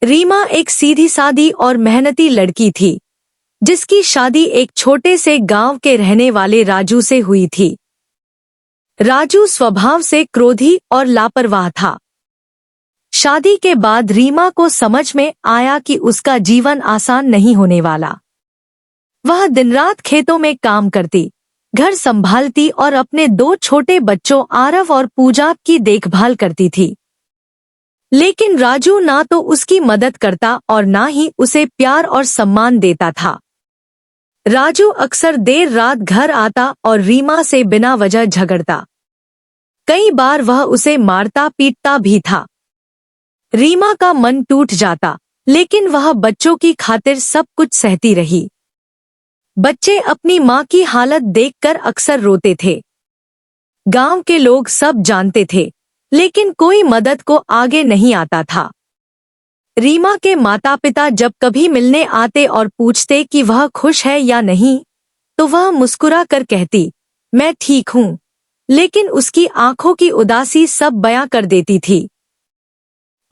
रीमा एक सीधी सादी और मेहनती लड़की थी, जिसकी शादी एक छोटे से गांव के रहने वाले राजू से हुई थी। राजू स्वभाव से क्रोधी और लापरवाह था। शादी के बाद रीमा को समझ में आया कि उसका जीवन आसान नहीं होने वाला। वह दिन रात खेतों में काम करती, घर संभालती और अपने 2 छोटे बच्चों आरव और पूजा की देखभाल करती थी। लेकिन राजू ना तो उसकी मदद करता और ना ही उसे प्यार और सम्मान देता था। राजू अक्सर देर रात घर आता और रीमा से बिना वजह झगड़ता। कई बार वह उसे मारता पीटता भी था। रीमा का मन टूट जाता, लेकिन वह बच्चों की खातिर सब कुछ सहती रही। बच्चे अपनी माँ की हालत देखकर अक्सर रोते थे। गांव के लोग सब जानते थे, लेकिन कोई मदद को आगे नहीं आता था। रीमा के माता पिता जब कभी मिलने आते और पूछते कि वह खुश है या नहीं, तो वह मुस्कुरा कर कहती, मैं ठीक हूँ, लेकिन उसकी आंखों की उदासी सब बयां कर देती थी।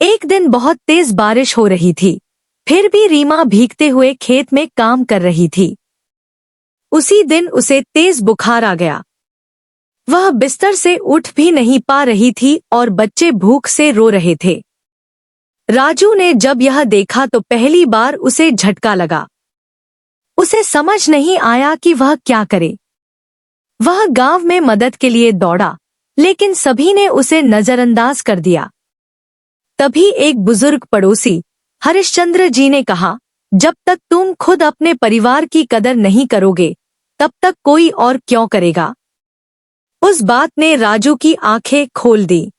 एक दिन बहुत तेज बारिश हो रही थी, फिर भी रीमा भीगते हुए खेत में काम कर रही थी। उसी दिन उसे तेज बुखार आ गया। वह बिस्तर से उठ भी नहीं पा रही थी और बच्चे भूख से रो रहे थे। राजू ने जब यह देखा तो पहली बार उसे झटका लगा। उसे समझ नहीं आया कि वह क्या करे। वह गांव में मदद के लिए दौड़ा, लेकिन सभी ने उसे नजरअंदाज कर दिया। तभी एक बुजुर्ग पड़ोसी हरिश्चंद्र जी ने कहा, जब तक तुम खुद अपने परिवार की कदर नहीं करोगे, तब तक कोई और क्यों करेगा। उस बात ने राजू की आंखें खोल दी।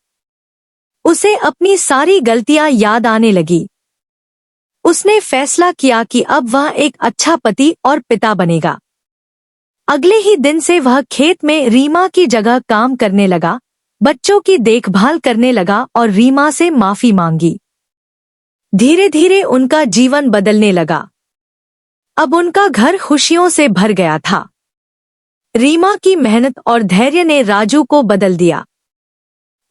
उसे अपनी सारी गलतियां याद आने लगी। उसने फैसला किया कि अब वह एक अच्छा पति और पिता बनेगा। अगले ही दिन से वह खेत में रीमा की जगह काम करने लगा, बच्चों की देखभाल करने लगा और रीमा से माफी मांगी। धीरे धीरे उनका जीवन बदलने लगा। अब उनका घर खुशियों से भर गया था। रीमा की मेहनत और धैर्य ने राजू को बदल दिया।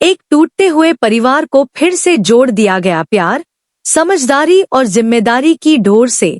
एक टूटते हुए परिवार को फिर से जोड़ दिया गया। प्यार, समझदारी और जिम्मेदारी की डोर से